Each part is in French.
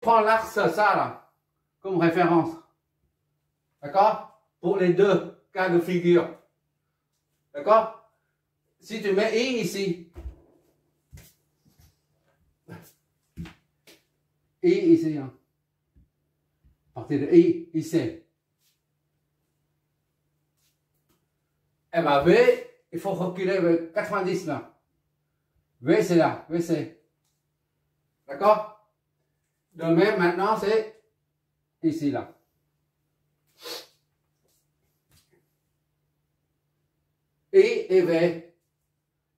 prends l'axe ça là, comme référence. D'accord? Pour les deux cas de figure. D'accord? Si tu mets I ici. I ici. Hein. À partir de I, ici. Et bien V, il faut reculer vers 90 là. V c'est là, V c'est. D'accord? De même maintenant c'est ici là. I et V.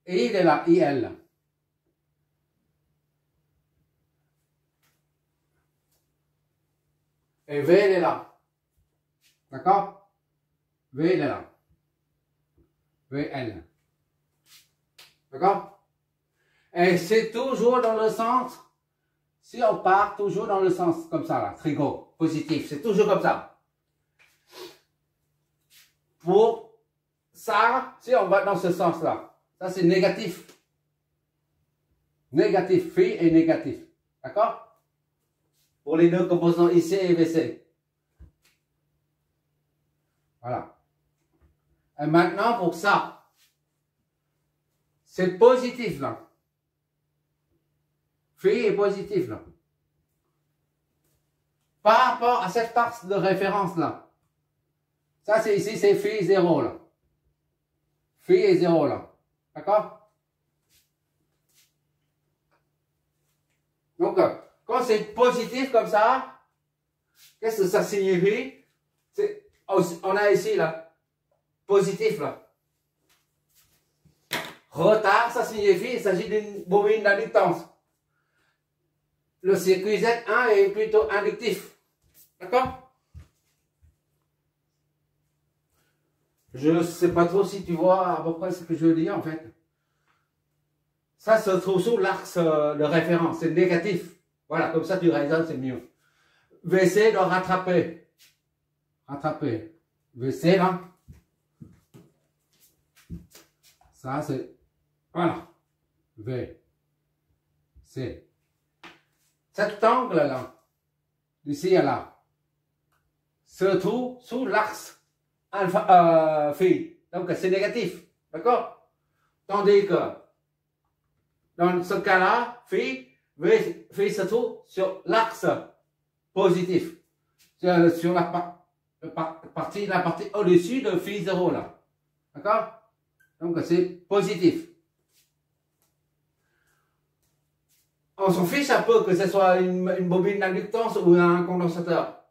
I il est là, IL. Et V il est là. D'accord? V il est là. VL. D'accord? Et c'est toujours dans le sens, si on part toujours dans le sens comme ça là, trigo, positif, c'est toujours comme ça. Pour ça, si on va dans ce sens-là, ça c'est négatif. Négatif, phi et négatif. D'accord? Pour les deux composants IC et VC. Voilà. Et maintenant pour ça, c'est positif là. Phi est positif là. Par rapport à cet axe de référence là. Ça c'est ici, c'est phi 0 là. Phi est 0 là. D'accord? Donc, quand c'est positif comme ça, qu'est-ce que ça signifie? On a ici là, positif là. Retard, ça signifie qu'il s'agit d'une bobine d'inductance. Le circuit Z1 est plutôt inductif. D'accord? Je ne sais pas trop si tu vois à peu près ce que je veux dire en fait. Ça se trouve sous l'axe de référence, c'est négatif. Voilà, comme ça tu raisonnes, c'est mieux. VC doit rattraper. Rattraper. VC là. Ça c'est. Voilà. V. C. Cet angle là, d'ici à là, se trouve sous l'axe alpha phi. Donc c'est négatif. D'accord? Tandis que dans ce cas-là, phi se trouve sur l'axe positif. Sur la partie au-dessus de phi 0 là. D'accord? Donc c'est positif. On s'en fiche un peu que ce soit une bobine d'inductance ou un condensateur.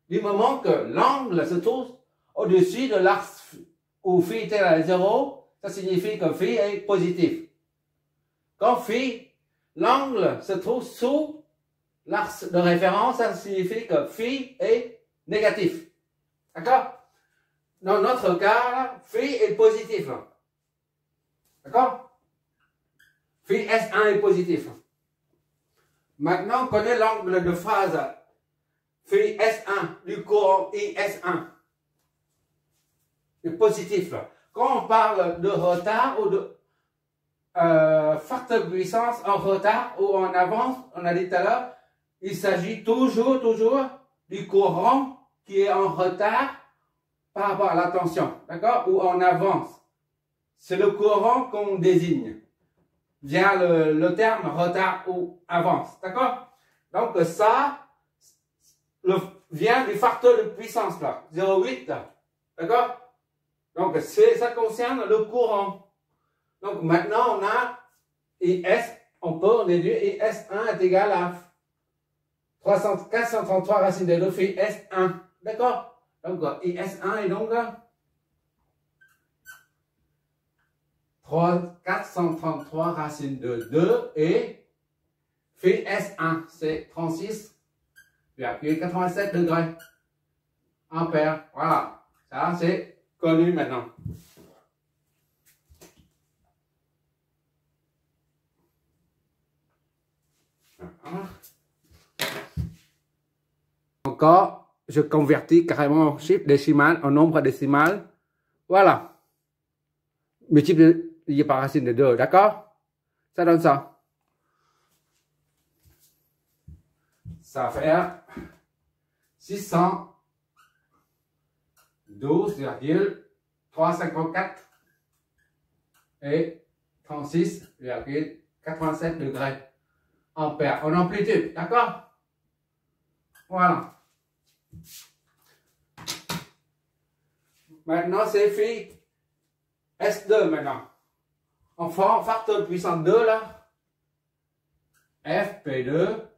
Du moment que l'angle se trouve au-dessus de l'axe où phi est égal à 0, ça signifie que phi est positif. Quand phi, l'angle se trouve sous l'axe de référence, ça signifie que phi est négatif. D'accord? Dans notre cas, phi est positif. D'accord? Phi S1 est positif. Maintenant, on connaît l'angle de phase phi S1 du courant IS1. C'est positif. Quand on parle de retard ou de facteur de puissance en retard ou en avance, on a dit tout à l'heure, il s'agit toujours du courant qui est en retard par rapport à la tension, d'accord, ou en avance. C'est le courant qu'on désigne via le terme retard ou avance, d'accord. Donc ça vient du facteur de puissance là, 0,8, d'accord. Donc ça concerne le courant. Donc maintenant on a IS, on peut déduire IS1 est égal à 433 racine de 2 phi S1, d'accord. Donc IS1 est donc 433 racine de 2 et phi S1 c'est 36,87 degrés ampères. Voilà, ça c'est connu maintenant. Encore, je convertis carrément en chiffre décimal, en nombre décimal. Voilà. Multiplié par racine de 2, d'accord? Ça donne ça. ça va faire 612,354 et 36,87 degrés ampères en amplitude, d'accord? Voilà. Maintenant, c'est phi S2 maintenant. En facteur puissance 2 là, FP2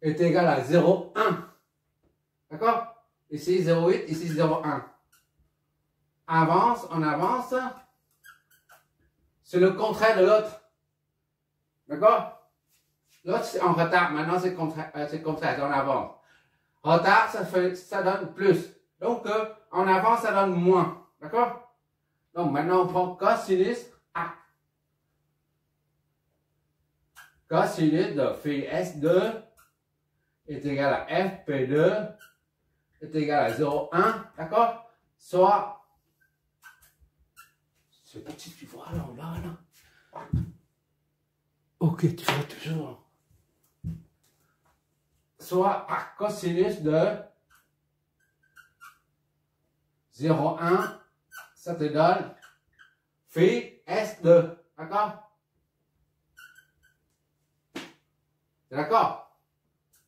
est égal à 0,1. D'accord? Ici 0,8, ici 0,1. Avance, on avance. C'est le contraire de l'autre. D'accord? L'autre c'est en retard, maintenant c'est contraire, c'est en avance. Retard, ça donne plus. Donc en avance, ça donne moins. D'accord? Donc maintenant on prend cosinus A. Cosinus de phi S2 est égal à FP2 est égal à 0,1. D'accord? Soit, ce petit tu vois là, là. Ok, tu vois toujours. Soit à cosinus de 0,1, ça te donne phi S2. D'accord? D'accord?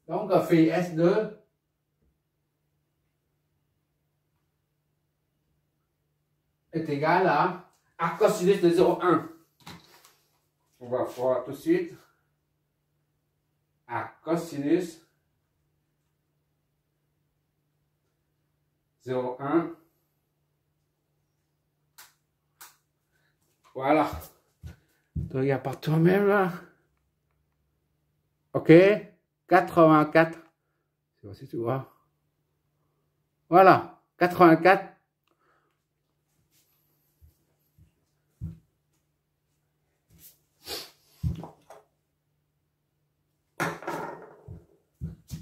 Donc phi S2 est égal à cosinus de 0,1. On va voir tout de suite. À cosinus 0,1. Voilà. Tu regardes par toi-même là. Ok. 84. Je sais pas si tu vois. Voilà. 84.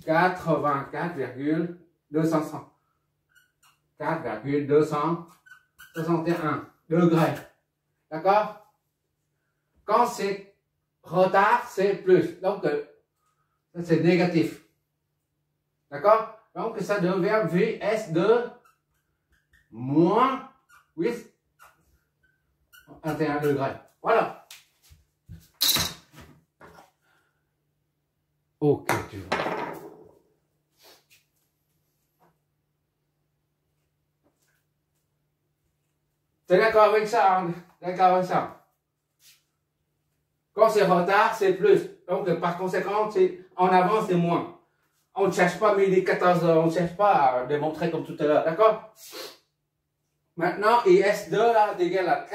$4,261 degrés. D'accord? Quand c'est retard, c'est plus. Donc, c'est négatif. D'accord? Donc, ça devient VS2 moins 8,21 degrés. Voilà. Ok, tu vois. T'es d'accord avec ça, hein? D'accord avec ça? Quand c'est retard, c'est plus. Donc, par conséquent, en avant, c'est moins. On ne cherche pas midi 14 heures, on ne cherche pas à démontrer comme tout à l'heure, d'accord? Maintenant, IS2 là, est égal à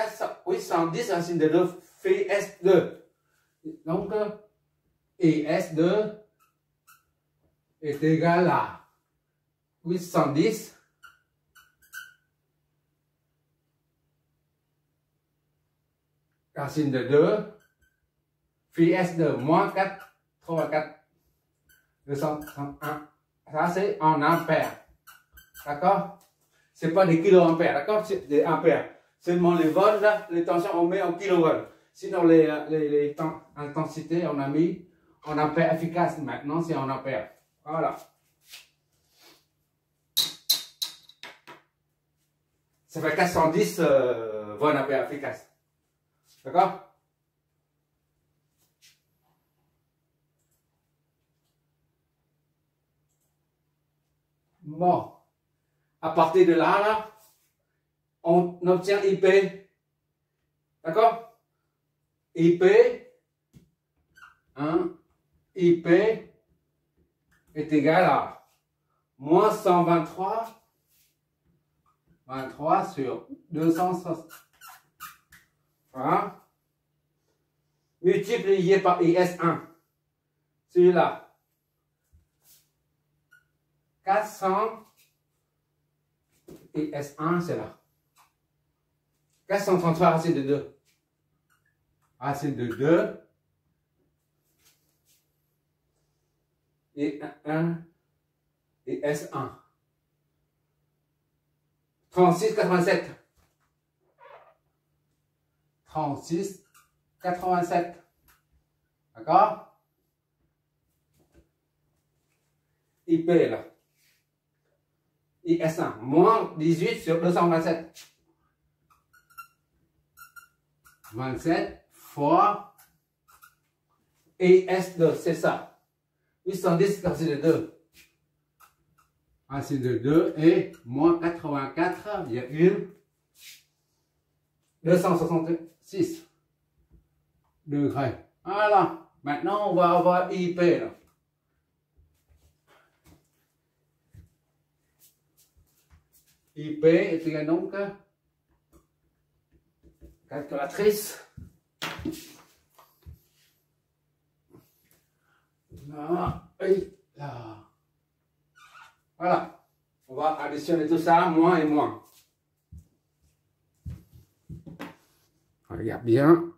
810 racine de 2 phi S2. Donc, IS2 est égal à 810 racine de 2 phi S2 moins 4,84 231. Ça, c'est en ampères. D'accord? C'est pas des kiloampères, d'accord? C'est des ampères. Seulement les volts, là, les tensions, on met en kilovolts. Sinon, les intensités, on a mis en ampères efficaces. Maintenant, c'est en ampères. Voilà. Ça fait 410 volts ampères efficaces. D'accord? Bon. À partir de là, on obtient IP. D'accord? IP, IP est égal à moins 123 sur 260. Voilà. Multiplié par IS1. Celui-là. 400 et S1, c'est là. 433 racine de 2. Racine de 2. Et 1 et S1. 36,87. 36,87. D'accord? IP là. IS1, moins 18 sur 227. 27 fois IS2, c'est ça. 810 racine de 2. Racine de 2 et moins 84,266 degrés. Voilà. Maintenant, on va avoir IP là. IP est égal donc calculatrice. Là et là. Voilà. On va additionner tout ça, moins et moins. Regarde bien.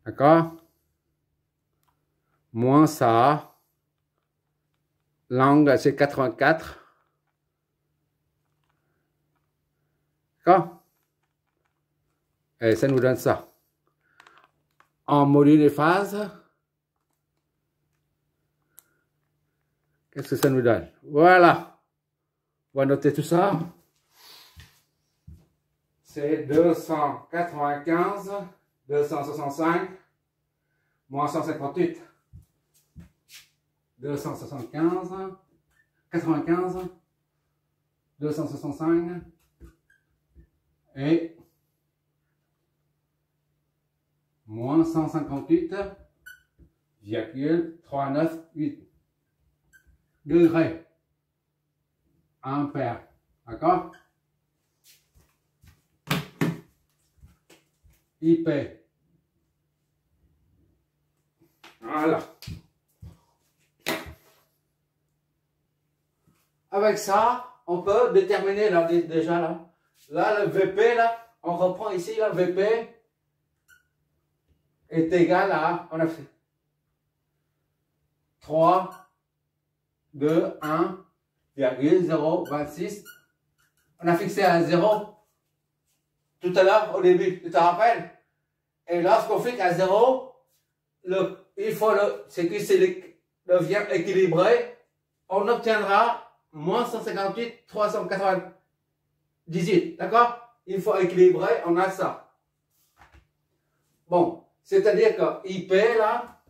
D'accord? Moins ça. L'angle, c'est 84. D'accord? Et ça nous donne ça. En module des phases, qu'est-ce que ça nous donne? Voilà. On va noter tout ça. C'est 295, 265, moins 158. 275, 95, 265 et moins 158,398 degrés ampères. D'accord? IP. Voilà. Avec ça, on peut déterminer là, déjà là. Là, le VP, là, on reprend ici, là, VP est égal à, on a fait 3, 2, 1,026. On a fixé à 0 tout à l'heure, au début, tu te rappelles? Et lorsqu'on fixe à 0, il faut c'est que c'est devient équilibré, on obtiendra moins 158, 398. D'accord? Il faut équilibrer, on a ça. Bon, c'est-à-dire que IP là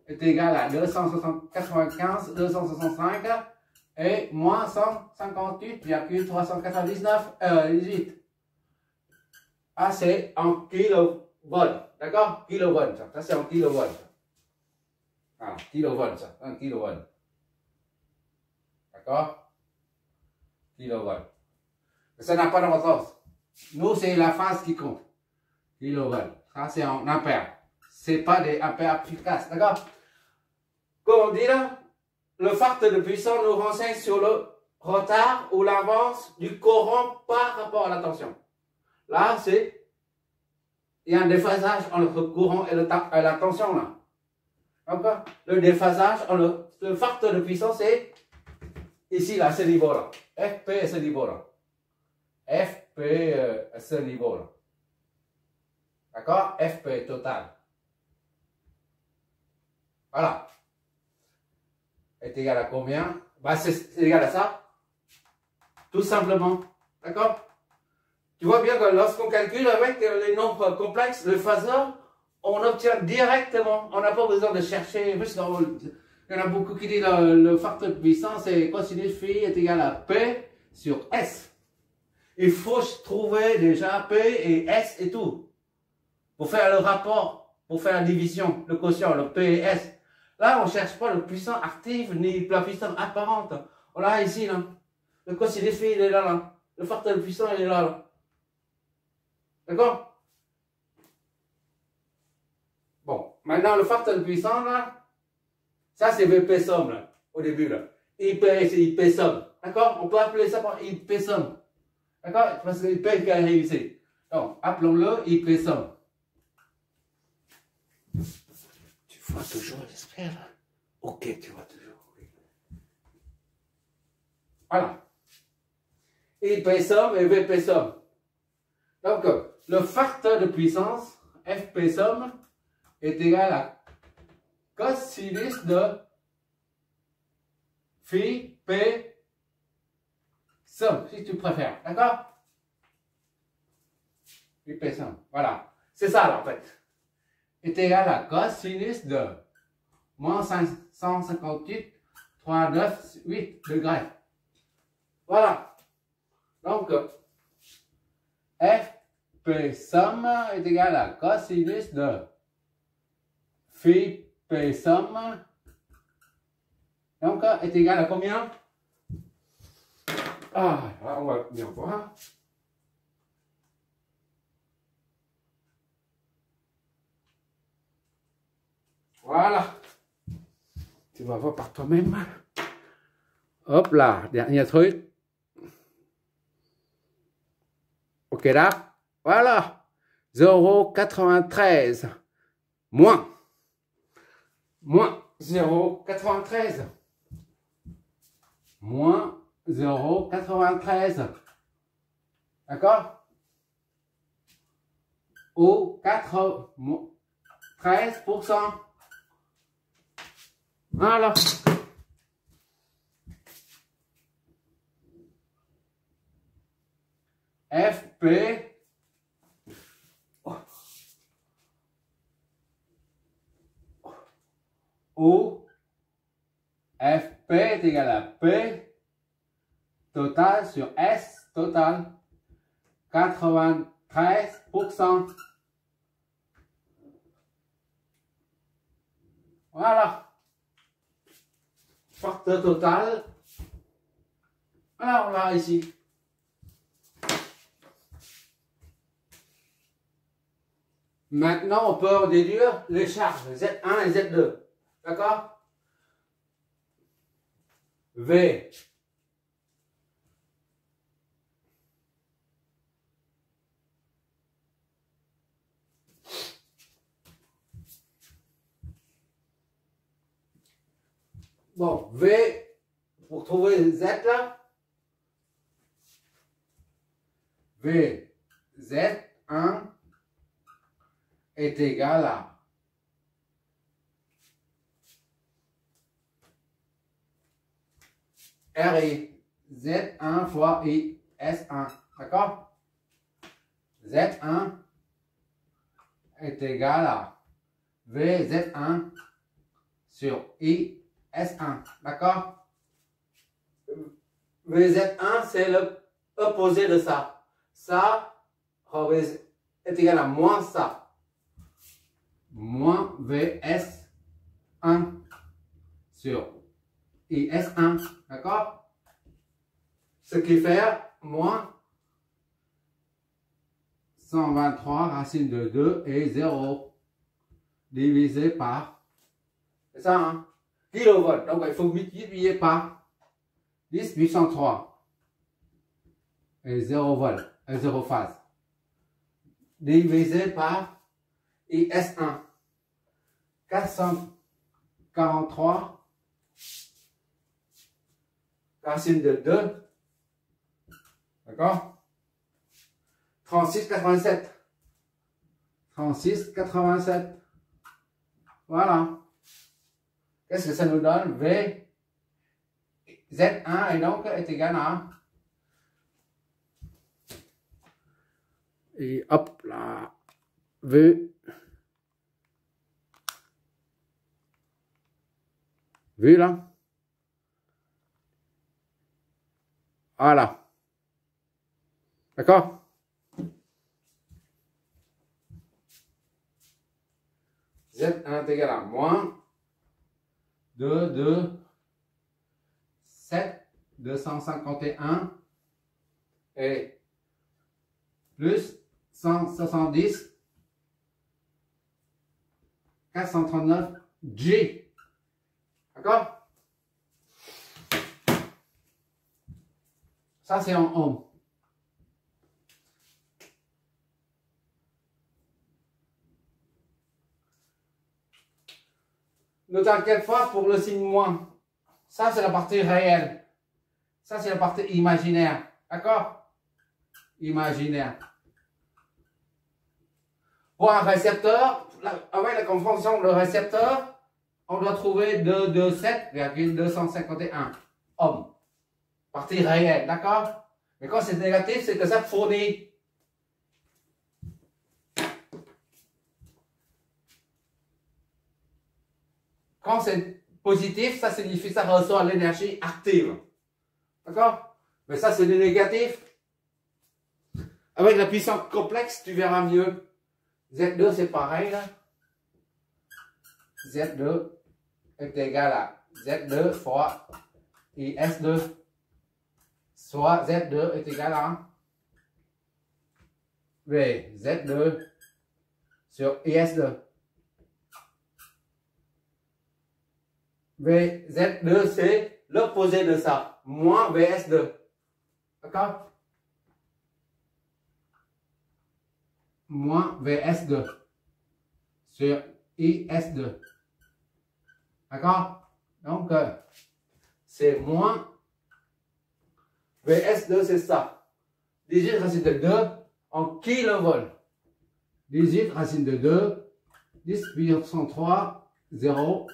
est égal à 295, 265 et moins 158,398. Ah, c'est en kilovolts. D'accord? Kilovolts. Ça, c'est en kilovolts. Ah, kilovolts, ça. 1 kilovolt. D'accord? Kilovolts. Ça n'a pas d'importance. Nous, c'est la phase qui compte. Kilovolts. Ça, c'est en ampères. C'est pas des ampères efficaces. D'accord? Comme on dit là, le facteur de puissance nous renseigne sur le retard ou l'avance du courant par rapport à la tension. Là, il y a un déphasage entre le courant et la tension là. D'accord? Le déphasage, le facteur de puissance est ici là, à ce niveau là. FP à ce niveau là. FP à ce niveau là. D'accord? FP total. Voilà. Est égal à combien? Bah, c'est égal à ça. Tout simplement. D'accord? Tu vois bien que lorsqu'on calcule avec les nombres complexes, le phaseur, on obtient directement. On n'a pas besoin de chercher. Il y en a beaucoup qui disent le facteur de puissance est cosinus phi est égal à P sur S. Il faut trouver déjà P et S et tout. Pour faire le rapport, pour faire la division, le quotient, le P et S. Là, on ne cherche pas le puissance active ni la puissance apparente. On l'a ici, là. Le cosinus phi, il est là, là. Le facteur de puissance, il est là, là. D'accord? Bon, maintenant, le facteur de puissance, là, ça, c'est VP somme, là, au début, là. IP, c'est IP somme. D'accord? On peut appeler ça par IP somme. D'accord? Parce que IP qui arrive ici. Donc, appelons-le IP somme. Tu vois toujours, j'espère. Ok, tu vois toujours. Voilà. IP somme et VP somme. Donc, le facteur de puissance FP somme est égal à cosinus de phi P somme, si tu préfères. D'accord? Phi P somme. Voilà. C'est ça, là, en fait. Est égal à cosinus de moins 558,398 degrés. Voilà. Donc, FP somme est égal à cosinus de phi P somme. Donc, est égal à combien? Ah, on va bien voir. Voilà. Tu vas voir par toi-même. Hop là, dernier truc. Ok là. Voilà. 0,93. Moins 0,93. Moins 0,93. D'accord? Ou 13%. Voilà. FP ou FP est égal à P total sur S total 93%. Voilà. Facteur total. Alors là ici. Maintenant, on peut en déduire les charges Z1 et Z2. D'accord? V. Bon, V, pour trouver Z là. V, Z1 est égal à RI, Z1 fois I, S1, d'accord? Z1 est égal à VZ1 sur I, S1, d'accord? VZ1, c'est l'opposé de ça. Ça est égal à moins ça. Moins VS1 sur IS1, d'accord? Ce qui fait moins 123 racine de 2 et 0 divisé par, c'est ça, hein? Kilovolt. Donc il faut multiplier par 10 puissance 3 et 0 volt, et 0 phase, divisé par IS1, 443 racine de 2, d'accord? 36,87. 36,87. Voilà. Qu'est-ce que ça nous donne? V, Z1 et donc est égal à, et hop là, V, là, voilà, d'accord? Z1 est égal à moins 251 et plus 170 439 G. D'accord? Ça, c'est en ohm. Ne t'inquiète pas pour le signe moins. Ça, c'est la partie réelle. Ça, c'est la partie imaginaire. D'accord? Imaginaire. Pour un récepteur, avec la convention de récepteur, on doit trouver 227,251 ohms. Partie réelle, d'accord? Mais quand c'est négatif, c'est que ça fournit. Quand c'est positif, ça signifie que ça reçoit l'énergie active. D'accord? Mais ça, c'est du négatif. Avec la puissance complexe, tu verras mieux. Z2, c'est pareil, là. Z2 est égal à Z2 fois IS2. Soit Z2 est égal à VZ2 sur IS2. VZ2, c'est l'opposé de ça. Moins VS2. D'accord? Moins VS2 sur IS2. D'accord? Donc, c'est moins VS2, c'est ça. 18 racine de 2 en kilovolts. 18 racine de 2, 10 puissance 3, 0.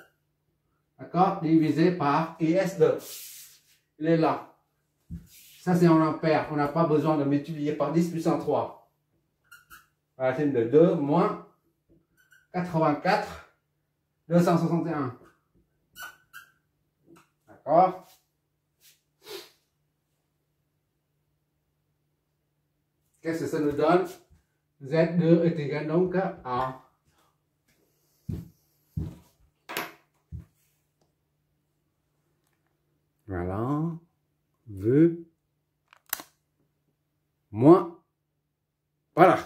D'accord? Divisé par IS2. Il est là. Ça, c'est en ampères. On n'a pas besoin de multiplier par 10 puissance 3. Racine de 2 moins 84, 261. D'accord? Qu'est-ce que ça nous donne? Z2 est égal donc à voilà, V moins, voilà,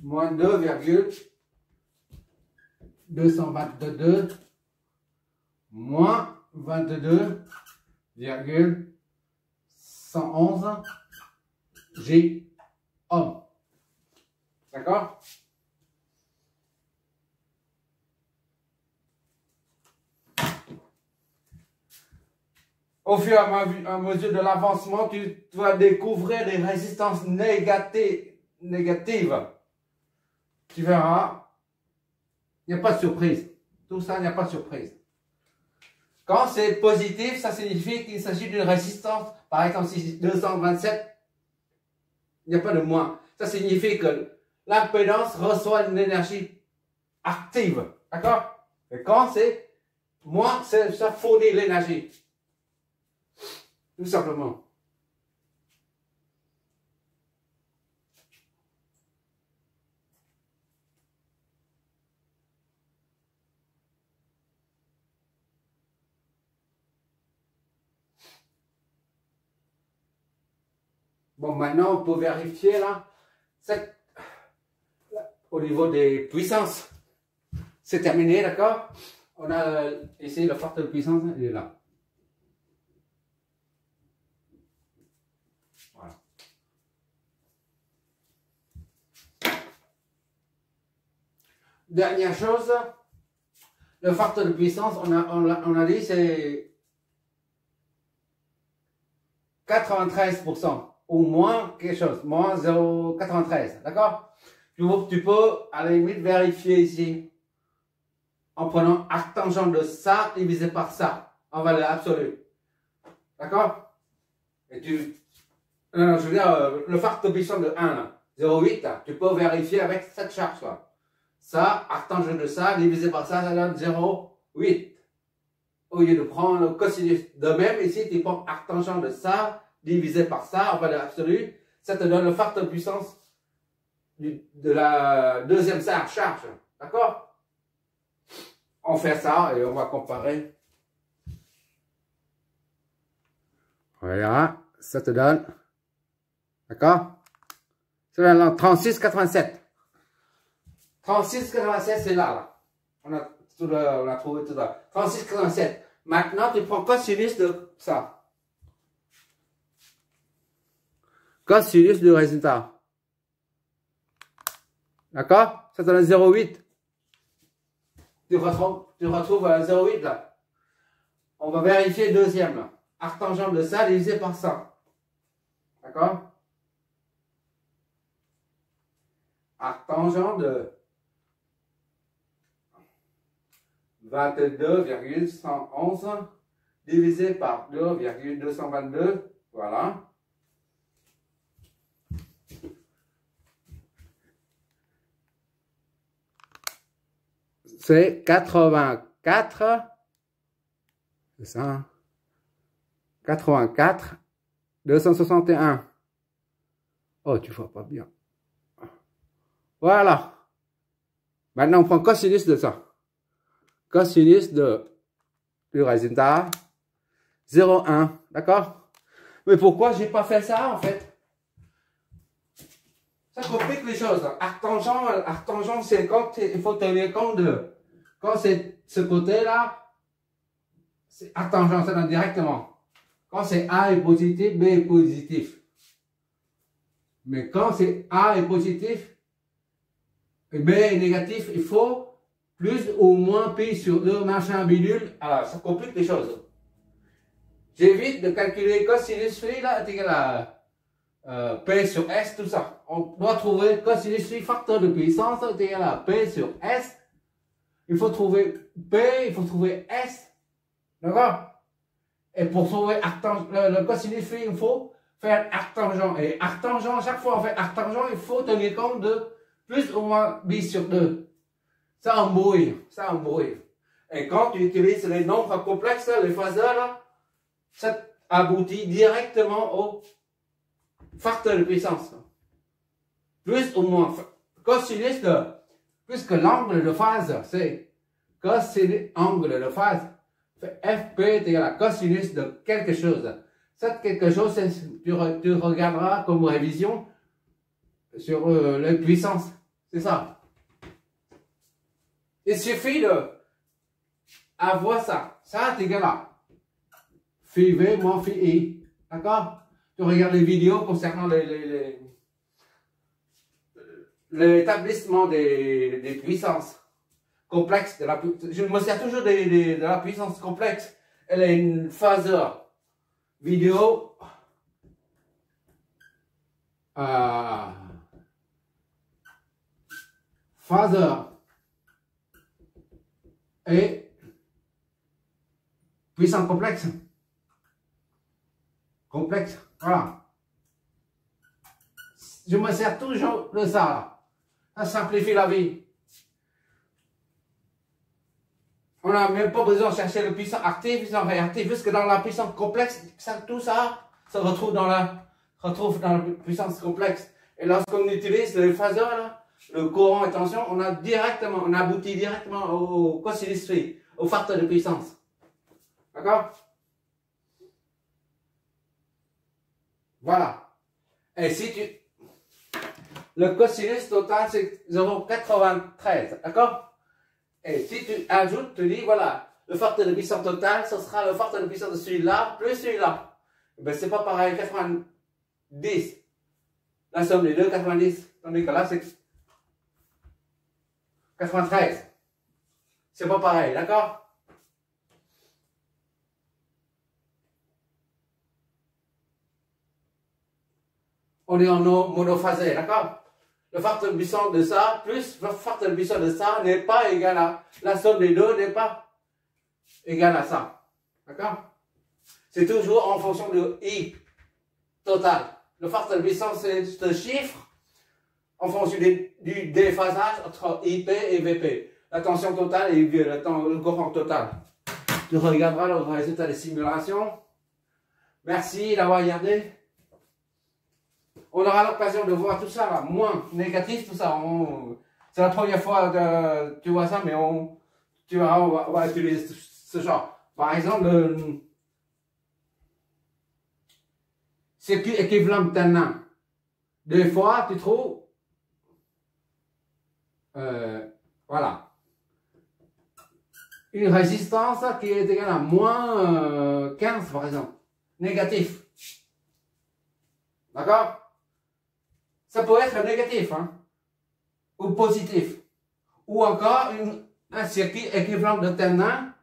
moins 2,222 moins 22,111 G ohm. D'accord? Au fur et à mesure de l'avancement, tu vas découvrir des résistances négatives. Tu verras, il n'y a pas de surprise. Tout ça, il n'y a pas de surprise. Quand c'est positif, ça signifie qu'il s'agit d'une résistance. Par exemple, si 227, il n'y a pas de moins. Ça signifie que l'impédance reçoit une énergie active. D'accord? Et quand c'est moins, ça fournit l'énergie. Tout simplement. Bon, maintenant, on peut vérifier là, au niveau des puissances. C'est terminé, d'accord? On a ici le facteur de puissance, il est là. Voilà. Dernière chose, le facteur de puissance, on a dit c'est 93%. Ou moins quelque chose, moins 0,93, d'accord? Tu peux à la limite vérifier ici en prenant arc tangent de ça divisé par ça en valeur absolue, d'accord? Et je veux dire le facteur de puissance de 1 0,8, tu peux vérifier avec cette charge là. Ça, arc tangent de ça divisé par ça donne 0,8. Au lieu de prendre le cosinus. De même ici tu prends arc tangent de ça divisé par ça en valeur absolue, ça te donne le facteur de puissance de la deuxième charge. D'accord? On fait ça et on va comparer. Voilà, ça te donne. D'accord? Ça donne 36,87. 36,87, c'est là. On a trouvé tout là. 36,87. Maintenant, tu prends cosinus de ça. Cosinus du résultat. D'accord? Ça te donne 0,8. Tu retrouves 0,8 là. On va vérifier le deuxième là. Arc tangent de ça divisé par ça. D'accord? arctangent de 22,111 divisé par 2,222, voilà. C'est 84, c'est ça, 84, 261. Oh, tu vois pas bien. Voilà. Maintenant, on prend cosinus de ça. Cosinus du résultat 0,1. D'accord? Mais pourquoi j'ai pas fait ça, en fait? Ça complique les choses. Arctangent, c'est quand il faut tenir compte de... Quand c'est ce côté-là, c'est arctangent, ça donne directement. Quand c'est A est positif, B est positif. Mais quand c'est A est positif, et B est négatif, il faut plus ou moins pi sur 2 machin bidule. Alors, ça complique les choses. J'évite de calculer cosinus phi là, est égal à P sur S, tout ça. On doit trouver cosinus phi facteur de puissance est égal à P sur S. Il faut trouver P, il faut trouver S. D'accord? Et pour trouver le cosinus phi, il faut faire arctangent. Et arctangent, chaque fois on fait arctangent, il faut tenir compte de plus ou moins pi sur 2. Ça embrouille, ça embrouille. Et quand tu utilises les nombres complexes, les phaseurs, là, ça aboutit directement au facteur de puissance. Plus ou moins. Cosinus de, puisque l'angle de phase, c'est cosinus angle de phase, fait FP est égal à cosinus de quelque chose. Cette quelque chose, tu regarderas comme révision sur les puissances. C'est ça. Il suffit de avoir ça. Ça est égal à phi V moins phi I. D'accord? Tu regardes les vidéos concernant l'établissement des puissances complexes. Je me sers toujours de la puissance complexe. Elle est une phaseur vidéo. Phaseur et puissance complexe. Complexe, voilà. Je me sers toujours de ça. Ça simplifie la vie. On n'a même pas besoin de chercher le puissant actif, puissant réactif, puisque dans la puissance complexe, tout ça se retrouve dans la puissance complexe. Et lorsqu'on utilise les phaseurs, là, le courant et tension, on aboutit directement au cosinus phi, au facteur de puissance. D'accord? Voilà. Et si le cosinus total, c'est 0,93. D'accord? Et si tu ajoutes, tu dis, voilà, le facteur de puissance total, ce sera le facteur de puissance de celui-là, plus celui-là. Ben, c'est pas pareil, 90. La somme des deux, 90. Tandis que là, c'est 93. C'est pas pareil, d'accord? On est en monophasé, d'accord? Le facteur de puissance de ça plus le facteur de puissance de ça n'est pas égal à... La somme des deux n'est pas égale à ça. D'accord? C'est toujours en fonction de I total. Le facteur de puissance, c'est ce chiffre en fonction du déphasage entre IP et VP. La tension totale et le courant total. Tu regarderas le résultat des simulations. Merci d'avoir regardé. On aura l'occasion de voir tout ça, là, moins négatif, tout ça. C'est la première fois que tu vois ça, mais on va utiliser ce genre. Par exemple, le circuit équivalent de Tannin. Des fois, tu trouves, voilà, une résistance qui est égale à moins 15, par exemple. Négatif. D'accord? Ça peut être négatif, hein, ou positif. Ou encore un circuit équivalent de Tannin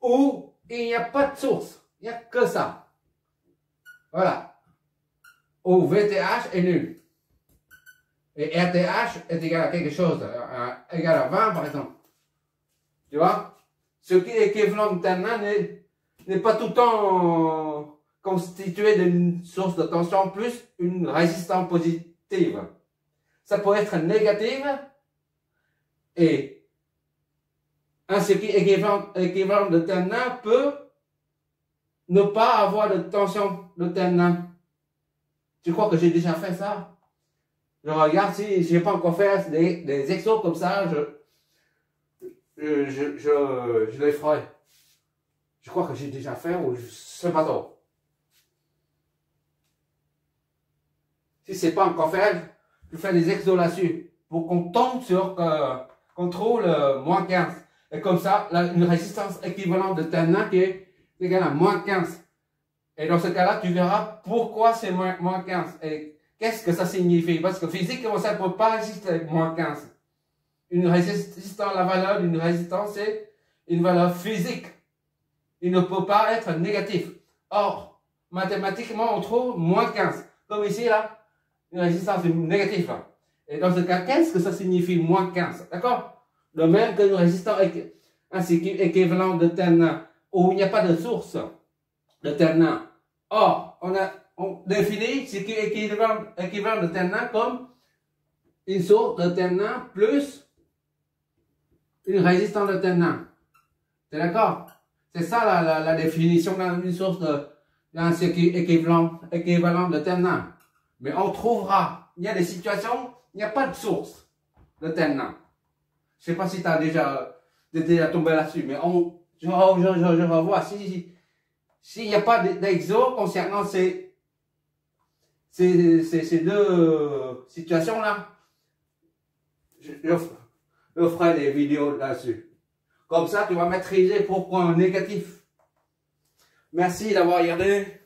où il n'y a pas de source. Il n'y a que ça. Voilà. Où VTH est nul. Et RTH est égal à quelque chose, égal à 20 par exemple. Tu vois? Ce qui est équivalent de ternain n'est pas tout le temps constitué d'une source de tension plus une résistance positive. Ça peut être négative et un circuit équivalent de ternain peut ne pas avoir de tension de ternain. Tu crois que j'ai déjà fait ça? Je regarde si je n'ai pas encore fait des exos comme ça, je les ferai. Je crois que j'ai déjà fait ou je sais pas trop. Si c'est pas encore fait, je fais des exos là-dessus pour qu'on tombe sur contrôle moins 15. Et comme ça, une résistance équivalente de ternain qui est égale à moins 15. Et dans ce cas-là, tu verras pourquoi c'est moins 15. Et qu'est-ce que ça signifie? Parce que physiquement, ça ne peut pas résister avec moins 15. Une résistance, la valeur d'une résistance, c'est une valeur physique. Il ne peut pas être négatif. Or, mathématiquement, on trouve moins 15. Comme ici, là, une résistance négative. Là. Et dans ce cas, qu'est-ce que ça signifie moins 15? D'accord? De même que une résistance équivalent de ternain, où il n'y a pas de source de ternain. Or, on définit ce qui est équivalent de ternain comme une source de ternain plus une résistance de ternain. C'est d'accord? C'est ça la définition d'une source d'un circuit équivalent de ternain. Mais on trouvera, il y a des situations, il n'y a pas de source de ternain. Je ne sais pas si tu as déjà tombé là-dessus, mais je revois. S'il n'y a pas d'exo concernant ces deux situations-là, je ferai des vidéos là-dessus. Comme ça, tu vas maîtriser pourquoi un négatif. Merci d'avoir regardé.